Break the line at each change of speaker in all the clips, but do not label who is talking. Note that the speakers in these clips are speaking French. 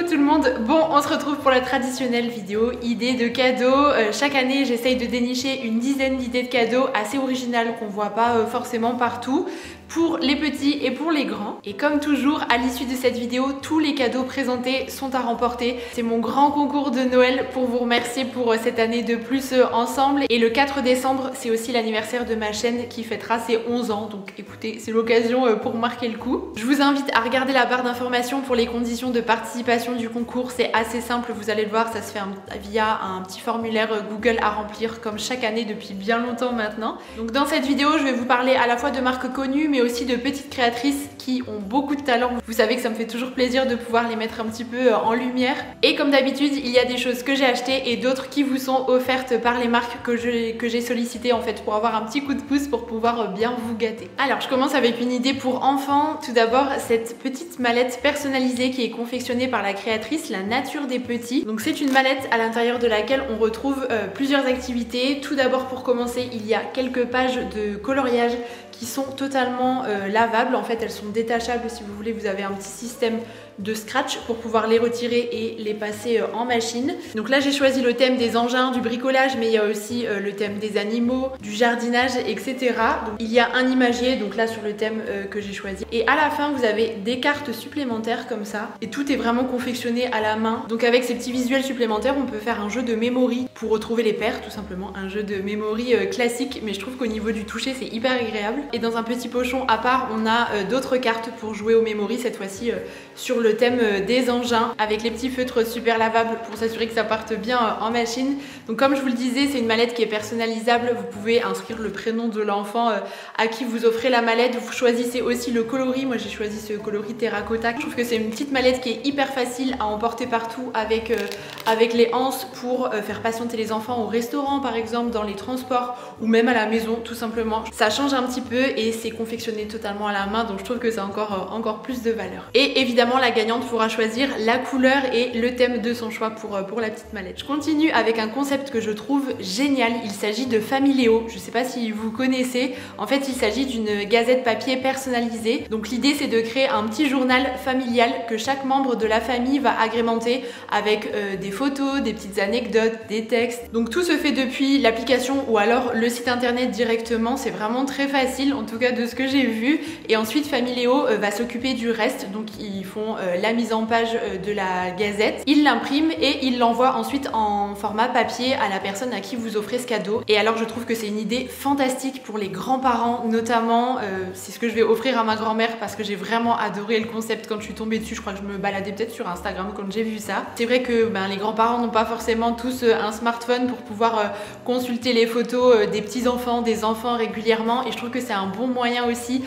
tout le monde. Bon, on se retrouve pour la traditionnelle vidéo idée de cadeaux. Chaque année j'essaye de dénicher une dizaine d'idées de cadeaux assez originales qu'on voit pas forcément partout, pour les petits et pour les grands. Et comme toujours, à l'issue de cette vidéo, tous les cadeaux présentés sont à remporter. C'est mon grand concours de Noël pour vous remercier pour cette année de plus ensemble. Et le 4 décembre, c'est aussi l'anniversaire de ma chaîne qui fêtera ses 11 ans. Donc écoutez, c'est l'occasion pour marquer le coup. Je vous invite à regarder la barre d'informations pour les conditions de participation du concours. C'est assez simple, vous allez le voir, ça se fait via un petit formulaire Google à remplir comme chaque année depuis bien longtemps maintenant. Donc dans cette vidéo, je vais vous parler à la fois de marques connues mais aussi de petites créatrices qui ont beaucoup de talent. Vous savez que ça me fait toujours plaisir de pouvoir les mettre un petit peu en lumière. Et comme d'habitude, il y a des choses que j'ai achetées et d'autres qui vous sont offertes par les marques que j'ai sollicitées en fait pour avoir un petit coup de pouce pour pouvoir bien vous gâter. Alors je commence avec une idée pour enfants. Tout d'abord, cette petite mallette personnalisée qui est confectionnée par la créatrice La Nature des Petits. Donc c'est une mallette à l'intérieur de laquelle on retrouve plusieurs activités. Tout d'abord, pour commencer, il y a quelques pages de coloriage qui sont totalement lavables. En fait, elles sont détachables si vous voulez. Vous avez un petit système de scratch pour pouvoir les retirer et les passer en machine. Donc là, j'ai choisi le thème des engins, du bricolage, mais il y a aussi le thème des animaux, du jardinage, etc. Donc il y a un imagier, donc là sur le thème que j'ai choisi. Et à la fin, vous avez des cartes supplémentaires comme ça. Et tout est vraiment confectionné à la main. Donc avec ces petits visuels supplémentaires, on peut faire un jeu de memory pour retrouver les paires, tout simplement. Un jeu de memory classique, mais je trouve qu'au niveau du toucher, c'est hyper agréable. Et dans un petit pochon à part, on a d'autres cartes pour jouer au memory, cette fois-ci sur le thème des engins, avec les petits feutres super lavables pour s'assurer que ça parte bien en machine. Donc comme je vous le disais, c'est une mallette qui est personnalisable. Vous pouvez inscrire le prénom de l'enfant à qui vous offrez la mallette. Vous choisissez aussi le coloris. Moi j'ai choisi ce coloris terracotta. Je trouve que c'est une petite mallette qui est hyper facile à emporter partout avec les anses pour faire patienter les enfants au restaurant par exemple, dans les transports ou même à la maison tout simplement. Ça change un petit peu et c'est confectionné totalement à la main, donc je trouve que ça a encore plus de valeur. Et évidemment la gagnante pourra choisir la couleur et le thème de son choix pour la petite mallette. Je continue avec un concept que je trouve génial. Il s'agit de Familéo. Je sais pas si vous connaissez. En fait, il s'agit d'une gazette papier personnalisée. Donc l'idée c'est de créer un petit journal familial que chaque membre de la famille va agrémenter avec des photos, des petites anecdotes, des textes. Donc tout se fait depuis l'application ou alors le site internet directement. C'est vraiment très facile, en tout cas de ce que j'ai vu. Et ensuite Familéo va s'occuper du reste. Donc ils font la mise en page de la gazette, ils l'impriment et ils l'envoient ensuite en format papier à la personne à qui vous offrez ce cadeau. Et alors je trouve que c'est une idée fantastique pour les grands-parents notamment. C'est ce que je vais offrir à ma grand-mère parce que j'ai vraiment adoré le concept quand je suis tombée dessus. Je crois que je me baladais peut-être sur Instagram quand j'ai vu ça. C'est vrai que les grands-parents n'ont pas forcément tous un smartphone pour pouvoir consulter les photos des petits-enfants, des enfants régulièrement, et je trouve que c'est un bon moyen aussi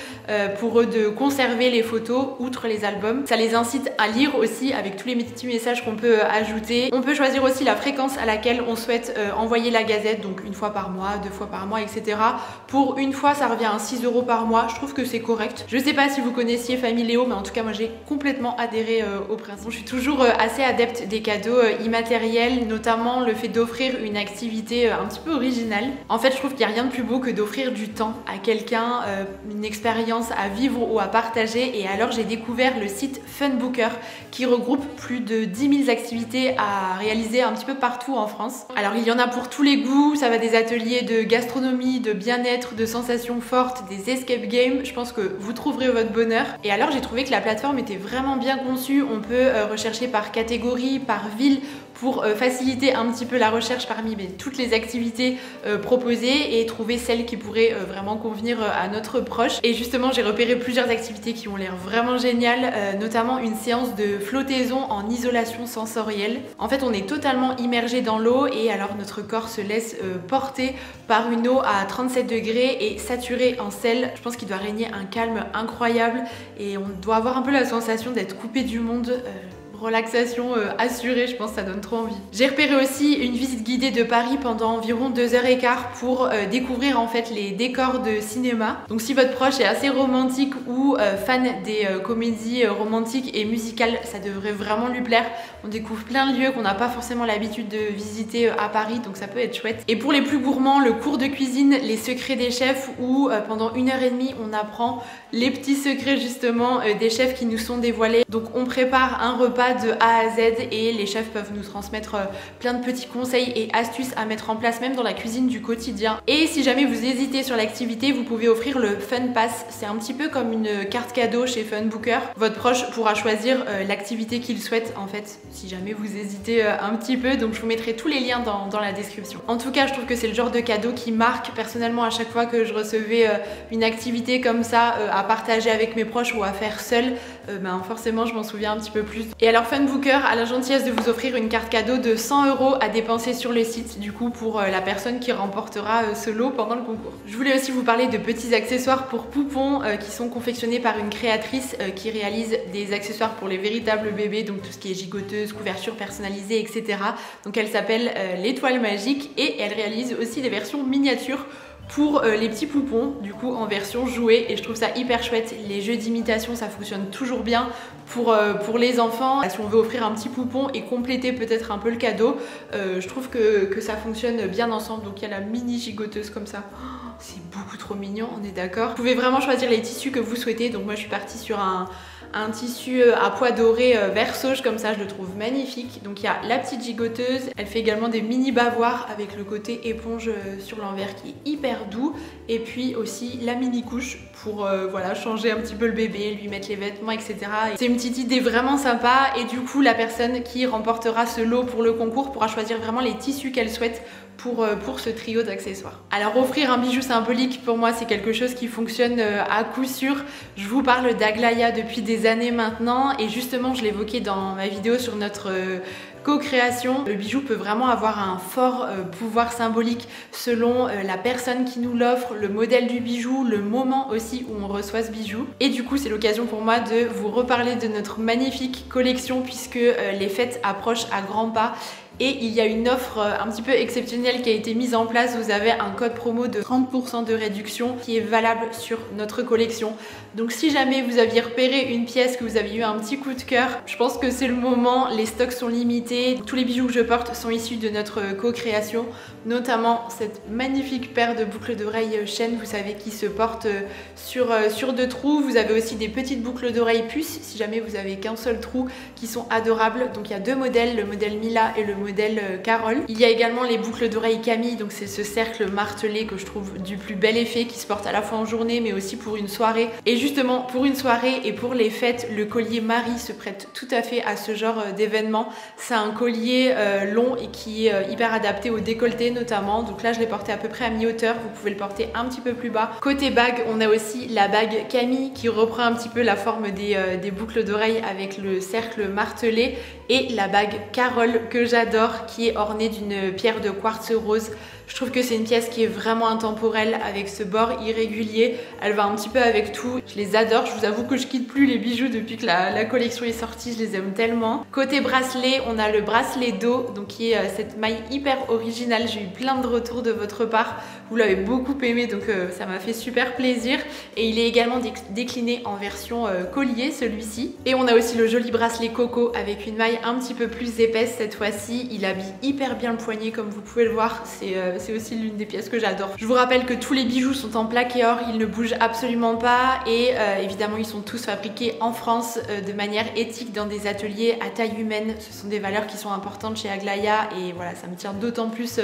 pour eux de conserver les photos outre les albums. Ça les incite à lire aussi avec tous les petits messages qu'on peut ajouter. On peut choisir aussi la fréquence à laquelle on souhaite envoyer la gazette, donc une fois par mois, 2 fois par mois, etc. Pour une fois, ça revient à 6 € par mois. Je trouve que c'est correct. Je sais pas si vous connaissiez Familéo, mais en tout cas moi j'ai complètement adhéré au principe. Je suis toujours assez adepte des cadeaux immatériels, notamment le fait d'offrir une activité un petit peu originale. En fait, je trouve qu'il n'y a rien de plus beau que d'offrir du temps à quelqu'un, une expérience à vivre ou à partager. Et alors j'ai découvert le site Funbooker qui regroupe plus de 10 000 activités à réaliser un petit peu partout en France. Alors il y en a pour tous les goûts, ça va des ateliers de gastronomie, de bien-être, de sensations fortes, des escape games. Je pense que vous trouverez votre bonheur. Et alors j'ai trouvé que la plateforme était vraiment bien conçue. On peut rechercher par catégorie, par ville, pour faciliter un petit peu la recherche parmi toutes les activités proposées et trouver celles qui pourraient vraiment convenir à notre proche. Et justement, j'ai repéré plusieurs activités qui ont l'air vraiment géniales, notamment une séance de flottaison en isolation sensorielle. En fait, on est totalement immergé dans l'eau et alors notre corps se laisse porter par une eau à 37 degrés et saturée en sel. Je pense qu'il doit régner un calme incroyable et on doit avoir un peu la sensation d'être coupé du monde. Relaxation assurée, je pense que ça donne trop envie. J'ai repéré aussi une visite guidée de Paris pendant environ 2h15 pour découvrir en fait les décors de cinéma. Donc si votre proche est assez romantique ou fan des comédies romantiques et musicales, ça devrait vraiment lui plaire. On découvre plein de lieux qu'on n'a pas forcément l'habitude de visiter à Paris, donc ça peut être chouette. Et pour les plus gourmands, le cours de cuisine, les secrets des chefs, où pendant 1h30 on apprend les petits secrets justement des chefs qui nous sont dévoilés. Donc on prépare un repas repas de A à Z et les chefs peuvent nous transmettre plein de petits conseils et astuces à mettre en place même dans la cuisine du quotidien. Et si jamais vous hésitez sur l'activité, vous pouvez offrir le Fun Pass. C'est un petit peu comme une carte cadeau chez Funbooker. Votre proche pourra choisir l'activité qu'il souhaite en fait, si jamais vous hésitez un petit peu. Donc je vous mettrai tous les liens dans la description. En tout cas, je trouve que c'est le genre de cadeau qui marque. Personnellement, à chaque fois que je recevais une activité comme ça à partager avec mes proches ou à faire seule, forcément je m'en souviens un petit peu plus. Et alors Funbooker a la gentillesse de vous offrir une carte cadeau de 100 € à dépenser sur le site, du coup pour la personne qui remportera ce lot pendant le concours. Je voulais aussi vous parler de petits accessoires pour poupons qui sont confectionnés par une créatrice qui réalise des accessoires pour les véritables bébés, donc tout ce qui est gigoteuse, couverture personnalisée, etc. Donc elle s'appelle l'Étoile Magique et elle réalise aussi des versions miniatures pour les petits poupons, du coup en version jouet, et je trouve ça hyper chouette. Les jeux d'imitation ça fonctionne toujours bien pour les enfants. Si on veut offrir un petit poupon et compléter peut-être un peu le cadeau, je trouve que ça fonctionne bien ensemble. Donc il y a la mini gigoteuse comme ça, oh, c'est beaucoup trop mignon, on est d'accord. Vous pouvez vraiment choisir les tissus que vous souhaitez, donc moi je suis partie sur un tissu à pois doré vert sauge comme ça, je le trouve magnifique. Donc il y a la petite gigoteuse, elle fait également des mini bavoirs avec le côté éponge sur l'envers qui est hyper doux, et puis aussi la mini couche pour voilà, changer un petit peu le bébé, lui mettre les vêtements, etc. C'est une petite idée vraiment sympa, et du coup la personne qui remportera ce lot pour le concours pourra choisir vraiment les tissus qu'elle souhaite pour ce trio d'accessoires. Alors offrir un bijou symbolique, pour moi c'est quelque chose qui fonctionne à coup sûr. Je vous parle d'Aglaïa depuis des années maintenant, et justement je l'évoquais dans ma vidéo sur notre co-création. Le bijou peut vraiment avoir un fort pouvoir symbolique selon la personne qui nous l'offre, le modèle du bijou, le moment aussi où on reçoit ce bijou. Et du coup c'est l'occasion pour moi de vous reparler de notre magnifique collection, puisque les fêtes approchent à grands pas. Et il y a une offre un petit peu exceptionnelle qui a été mise en place. Vous avez un code promo de 30% de réduction qui est valable sur notre collection. Donc si jamais vous aviez repéré une pièce, que vous aviez eu un petit coup de cœur, je pense que c'est le moment. Les stocks sont limités. Tous les bijoux que je porte sont issus de notre co-création, notamment cette magnifique paire de boucles d'oreilles chaîne, vous savez, qui se porte sur 2 trous. Vous avez aussi des petites boucles d'oreilles puces, si jamais vous avez qu'un seul trou, qui sont adorables. Donc il y a 2 modèles, le modèle Mila et le modèle Carole. Il y a également les boucles d'oreilles Camille, donc c'est ce cercle martelé que je trouve du plus bel effet, qui se porte à la fois en journée mais aussi pour une soirée. Et justement pour une soirée et pour les fêtes, le collier Marie se prête tout à fait à ce genre d'événement. C'est un collier long et qui est hyper adapté au décolleté notamment. Donc là je l'ai porté à peu près à mi-hauteur, vous pouvez le porter un petit peu plus bas. Côté bague, on a aussi la bague Camille qui reprend un petit peu la forme des boucles d'oreilles avec le cercle martelé, et la bague Carole que j'adore, qui est ornée d'une pierre de quartz rose. Je trouve que c'est une pièce qui est vraiment intemporelle avec ce bord irrégulier. Elle va un petit peu avec tout. Je les adore. Je vous avoue que je quitte plus les bijoux depuis que la collection est sortie. Je les aime tellement. Côté bracelet, on a le bracelet dos, donc qui est cette maille hyper originale. J'ai eu plein de retours de votre part. Vous l'avez beaucoup aimé, donc ça m'a fait super plaisir. Et il est également décliné en version collier, celui-ci. Et on a aussi le joli bracelet coco avec une maille un petit peu plus épaisse cette fois-ci. Il habille hyper bien le poignet, comme vous pouvez le voir. C'est aussi l'une des pièces que j'adore. Je vous rappelle que tous les bijoux sont en plaqué or, ils ne bougent absolument pas, et évidemment ils sont tous fabriqués en France de manière éthique dans des ateliers à taille humaine. Ce sont des valeurs qui sont importantes chez Aglaïa, et voilà, ça me tient d'autant plus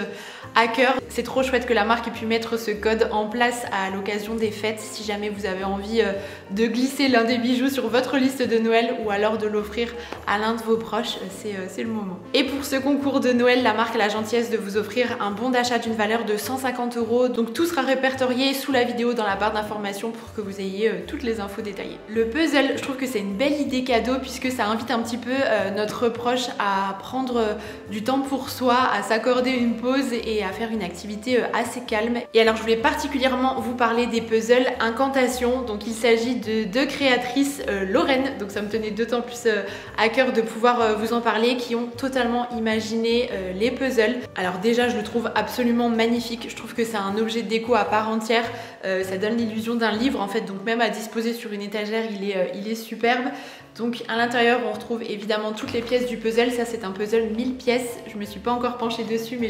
à cœur. C'est trop chouette que la marque ait pu mettre ce code en place à l'occasion des fêtes. Si jamais vous avez envie de glisser l'un des bijoux sur votre liste de Noël, ou alors de l'offrir à l'un de vos proches, c'est le moment. Et pour ce concours de Noël, la marque a la gentillesse de vous offrir un bon d'achat d'une valeur de 150 €. Donc tout sera répertorié sous la vidéo dans la barre d'informations pour que vous ayez toutes les infos détaillées. Le puzzle, je trouve que c'est une belle idée cadeau, puisque ça invite un petit peu notre proche à prendre du temps pour soi, à s'accorder une pause et à faire une activité assez calme. Et alors je voulais particulièrement vous parler des puzzles incantation. Donc il s'agit de 2 créatrices lorraines, donc ça me tenait d'autant plus à cœur de pouvoir vous en parler, qui ont totalement imaginé les puzzles. Alors déjà je le trouve absolument absolument magnifique. Je trouve que c'est un objet de déco à part entière. Ça donne l'illusion d'un livre en fait, donc même à disposer sur une étagère, il est superbe. Donc à l'intérieur on retrouve évidemment toutes les pièces du puzzle. Ça c'est un puzzle 1000 pièces. Je me suis pas encore penchée dessus, mais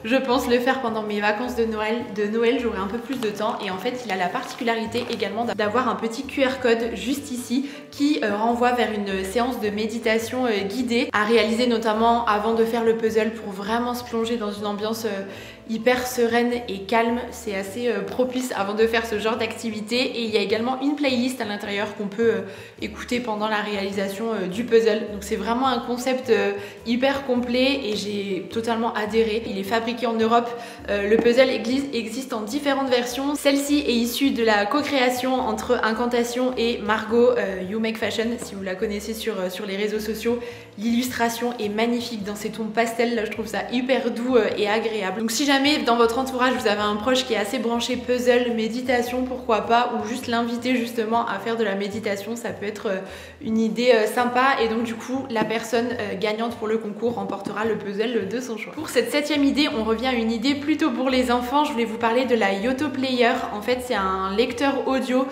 je pense le faire pendant mes vacances de Noël, j'aurai un peu plus de temps. Et en fait il a la particularité également d'avoir un petit QR code juste ici qui renvoie vers une séance de méditation guidée à réaliser notamment avant de faire le puzzle pour vraiment se plonger dans une ambiance hyper sereine et calme. C'est assez propice avant de faire ce genre d'activité. Et il y a également une playlist à l'intérieur qu'on peut écouter pendant la réalisation du puzzle. Donc c'est vraiment un concept hyper complet et j'ai totalement adhéré. Il est fabriqué en Europe. Le puzzle existe en différentes versions. Celle-ci est issue de la co-création entre Incantation et Margot You Make Fashion. Si vous la connaissez sur les réseaux sociaux, l'illustration est magnifique dans ces tons pastels. Là, je trouve ça hyper doux et agréable. Donc si jamais dans votre entourage vous avez un proche qui est assez branché puzzle, méditation, pourquoi pas, ou juste l'inviter justement à faire de la méditation, ça peut être une idée sympa. Et donc du coup la personne gagnante pour le concours remportera le puzzle de son choix. Pour cette 7e idée, on revient à une idée plutôt pour les enfants. Je voulais vous parler de la Yoto Player. En fait c'est un lecteur audio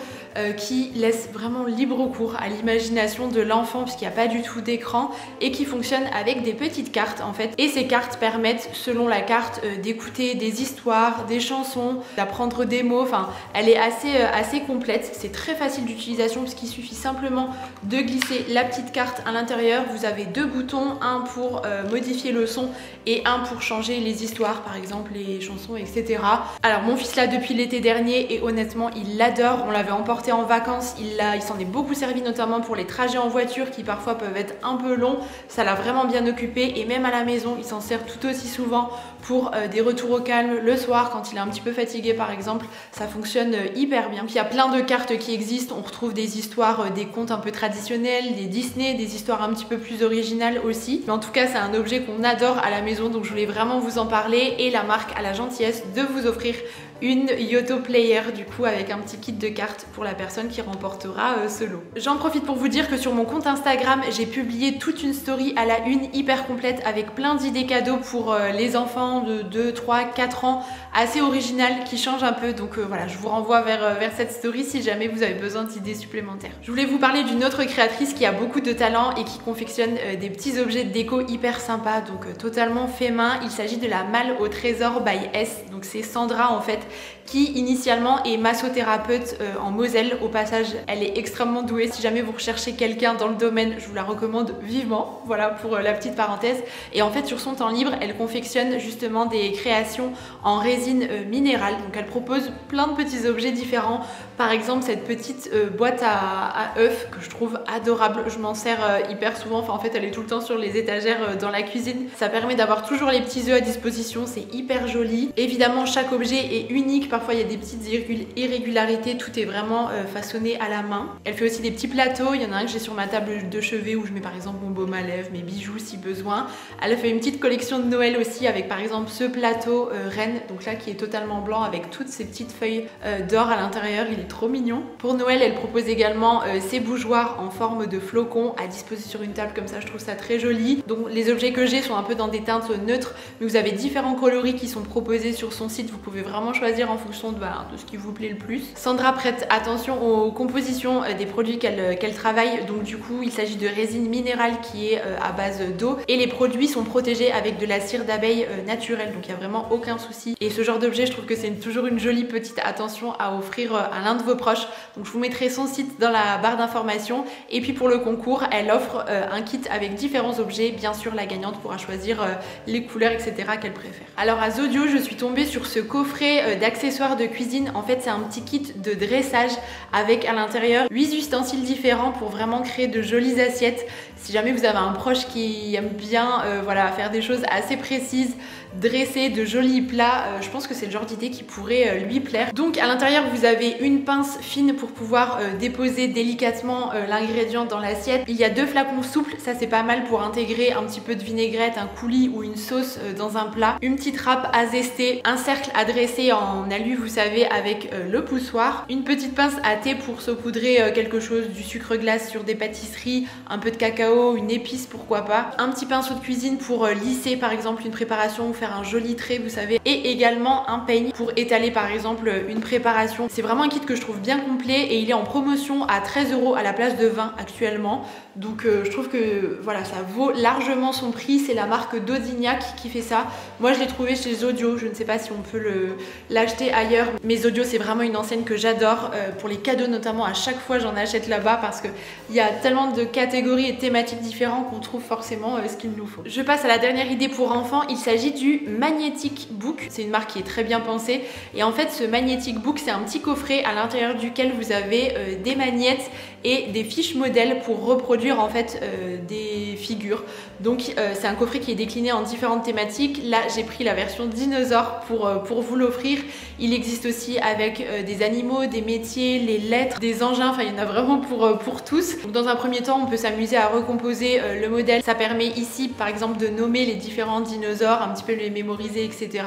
qui laisse vraiment libre cours à l'imagination de l'enfant puisqu'il n'y a pas du tout d'écran et qui fonctionne avec des petites cartes en fait. Et ces cartes permettent selon la carte d'écouter des histoires, des chansons, d'apprendre des mots. Enfin, elle est assez complète. C'est très facile d'utilisation puisqu'il suffit simplement de glisser la petite carte à l'intérieur. Vous avez 2 boutons, un pour modifier le son et un pour changer les histoires, par exemple les chansons, etc. Alors mon fils l'a depuis l'été dernier et honnêtement il l'adore. On l'avait emporté en vacances, il s'en est beaucoup servi notamment pour les trajets en voiture qui parfois peuvent être un peu longs. Ça l'a vraiment bien occupé et même à la maison il s'en sert tout aussi souvent pour des retours au calme le soir quand il est un petit peu fatigué par exemple. Ça fonctionne hyper bien. Puis il y a plein de cartes qui existent. On retrouve des histoires, des contes un peu traditionnels, des Disney, des histoires un petit peu plus originales aussi. Mais en tout cas c'est un objet qu'on adore à la maison, donc je voulais vraiment vous en parler et la marque a la gentillesse de vous offrir une Yoto Player du coup avec un petit kit de cartes pour la personne qui remportera ce lot. J'en profite pour vous dire que sur mon compte Instagram j'ai publié toute une story à la une hyper complète avec plein d'idées cadeaux pour les enfants de 2, 3, 4 ans assez originales qui changent un peu, donc voilà, je vous renvoie vers cette story si jamais vous avez besoin d'idées supplémentaires. Je voulais vous parler d'une autre créatrice qui a beaucoup de talent et qui confectionne des petits objets de déco hyper sympas, donc totalement fait main. Il s'agit de la Malle au trésor by S, donc c'est Sandra en fait qui initialement est massothérapeute en Moselle. Au passage, elle est extrêmement douée. Si jamais vous recherchez quelqu'un dans le domaine, je vous la recommande vivement. Voilà pour la petite parenthèse. Et en fait, sur son temps libre, elle confectionne justement des créations en résine minérale. Donc elle propose plein de petits objets différents. Par exemple, cette petite boîte à œufs que je trouve adorable. Je m'en sers hyper souvent. Enfin, en fait, elle est tout le temps sur les étagères dans la cuisine. Ça permet d'avoir toujours les petits œufs à disposition. C'est hyper joli. Évidemment, chaque objet est unique. Parfois il y a des petites irrégularités, tout est vraiment façonné à la main. Elle fait aussi des petits plateaux, il y en a un que j'ai sur ma table de chevet où je mets par exemple mon baume à lèvres, mes bijoux si besoin. Elle a fait une petite collection de Noël aussi avec par exemple ce plateau reine, donc là qui est totalement blanc avec toutes ces petites feuilles d'or à l'intérieur, il est trop mignon. Pour Noël elle propose également ces bougeoirs en forme de flocons à disposer sur une table comme ça, je trouve ça très joli. Donc les objets que j'ai sont un peu dans des teintes neutres, mais vous avez différents coloris qui sont proposés sur son site, vous pouvez vraiment choisir en fonction de ce qui vous plaît le plus. Sandra prête attention aux compositions des produits qu'elle travaille, donc du coup il s'agit de résine minérale qui est à base d'eau et les produits sont protégés avec de la cire d'abeille naturelle, donc il n'y a vraiment aucun souci. Et ce genre d'objet je trouve que c'est toujours une jolie petite attention à offrir à l'un de vos proches, donc je vous mettrai son site dans la barre d'informations. Et puis pour le concours elle offre un kit avec différents objets, bien sûr la gagnante pourra choisir les couleurs etc qu'elle préfère. Alors à Zodio je suis tombée sur ce coffret d'accessoires de cuisine. En fait c'est un petit kit de dressage avec à l'intérieur 8 ustensiles différents pour vraiment créer de jolies assiettes. Si jamais vous avez un proche qui aime bien voilà, faire des choses assez précises, dresser de jolis plats, je pense que c'est le genre d'idée qui pourrait lui plaire. Donc à l'intérieur vous avez une pince fine pour pouvoir déposer délicatement l'ingrédient dans l'assiette. Il y a 2 flacons souples, ça c'est pas mal pour intégrer un petit peu de vinaigrette, un coulis ou une sauce dans un plat. Une petite râpe à zester, un cercle à dresser en alu vous savez avec le poussoir, une petite pince à thé pour saupoudrer quelque chose, du sucre glace sur des pâtisseries, un peu de cacao cacao, une épice pourquoi pas, un petit pinceau de cuisine pour lisser par exemple une préparation ou faire un joli trait vous savez, et également un peigne pour étaler par exemple une préparation. C'est vraiment un kit que je trouve bien complet et il est en promotion à 13 € à la place de 20 actuellement, donc je trouve que voilà, ça vaut largement son prix. C'est la marque Dodignac qui fait ça. Moi je l'ai trouvé chez Zodio, je ne sais pas si on peut l'acheter ailleurs, mais Zodio c'est vraiment une enseigne que j'adore pour les cadeaux notamment. À chaque fois j'en achète là-bas parce qu'il y a tellement de catégories et thématiques différentes qu'on trouve forcément ce qu'il nous faut. Je passe à la dernière idée pour enfants. Il s'agit du Magnetic Book. C'est une marque qui est très bien pensée et en fait ce Magnetic Book c'est un petit coffret à l'intérieur duquel vous avez des magnettes et des fiches modèles pour reproduire en fait des figures. Donc c'est un coffret qui est décliné en différentes thématiques. Là j'ai pris la version dinosaure pour vous l'offrir. Il existe aussi avec des animaux, des métiers, les lettres, des engins, enfin il y en a vraiment pour tous. Donc, dans un premier temps on peut s'amuser à recomposer le modèle. Ça permet ici par exemple de nommer les différents dinosaures, un petit peu les mémoriser, etc.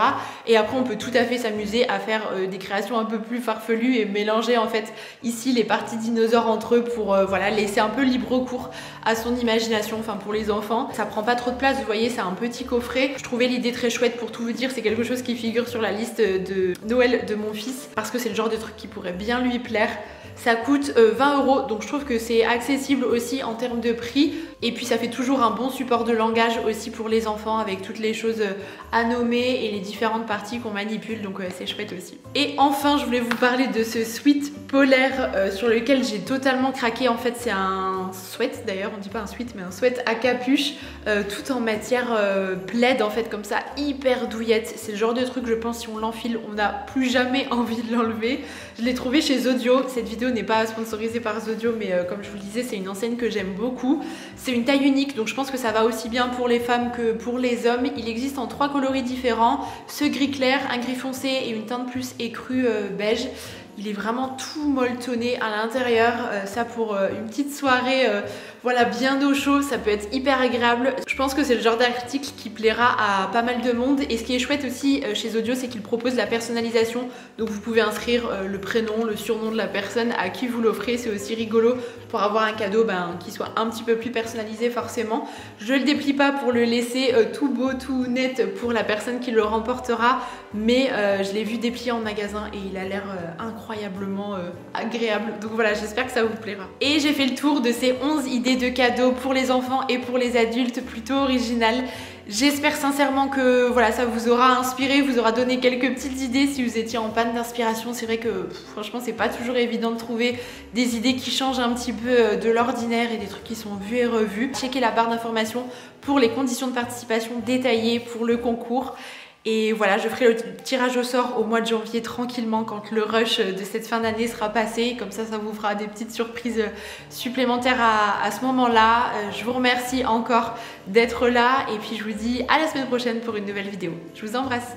Et après on peut tout à fait s'amuser à faire des créations un peu plus farfelues et mélanger en fait ici les parties dinosaures entre eux pour voilà, laisser un peu libre cours à son imagination, enfin pour les enfants. Ça prend pas trop de place, vous voyez, c'est un petit coffret. Je trouvais l'idée très chouette pour tout vous dire, c'est quelque chose qui figure sur la liste de Noël de mon fils parce que c'est le genre de truc qui pourrait bien lui plaire. Ça coûte 20 €, donc je trouve que c'est accessible aussi en termes de prix. Et puis ça fait toujours un bon support de langage aussi pour les enfants avec toutes les choses à nommer et les différentes parties qu'on manipule, donc c'est chouette aussi. Et enfin je voulais vous parler de ce sweat polaire sur lequel j'ai totalement craqué. En fait c'est un sweat, d'ailleurs on dit pas un sweat mais un sweat à capuche, tout en matière plaid en fait, comme ça, hyper douillette. C'est le genre de truc, je pense, si on l'enfile on n'a plus jamais envie de l'enlever. Je l'ai trouvé chez Zodio. Cette vidéo n'est pas sponsorisée par Zodio mais comme je vous le disais c'est une enseigne que j'aime beaucoup. C'est une taille unique donc je pense que ça va aussi bien pour les femmes que pour les hommes. Il existe en 3 coloris différents, ce gris clair, un gris foncé et une teinte plus écrue beige. Il est vraiment tout molletonné à l'intérieur, ça pour une petite soirée voilà, bien au chaud, ça peut être hyper agréable. Je pense que c'est le genre d'article qui plaira à pas mal de monde. Et ce qui est chouette aussi chez Zodio, c'est qu'il propose la personnalisation. Donc vous pouvez inscrire le prénom, le surnom de la personne à qui vous l'offrez. C'est aussi rigolo pour avoir un cadeau qui soit un petit peu plus personnalisé forcément. Je le déplie pas pour le laisser tout beau, tout net pour la personne qui le remportera. Mais je l'ai vu déplié en magasin et il a l'air incroyablement agréable. Donc voilà, j'espère que ça vous plaira. Et j'ai fait le tour de ces 11 idées de cadeaux pour les enfants et pour les adultes plutôt originales. J'espère sincèrement que voilà, ça vous aura inspiré, vous aura donné quelques petites idées si vous étiez en panne d'inspiration. C'est vrai que franchement c'est pas toujours évident de trouver des idées qui changent un petit peu de l'ordinaire et des trucs qui sont vus et revus. Checkez la barre d'informations pour les conditions de participation détaillées pour le concours. Et voilà, je ferai le tirage au sort au mois de janvier tranquillement quand le rush de cette fin d'année sera passé. Comme ça vous fera des petites surprises supplémentaires à ce moment-là. Je vous remercie encore d'être là et puis je vous dis à la semaine prochaine pour une nouvelle vidéo. Je vous embrasse.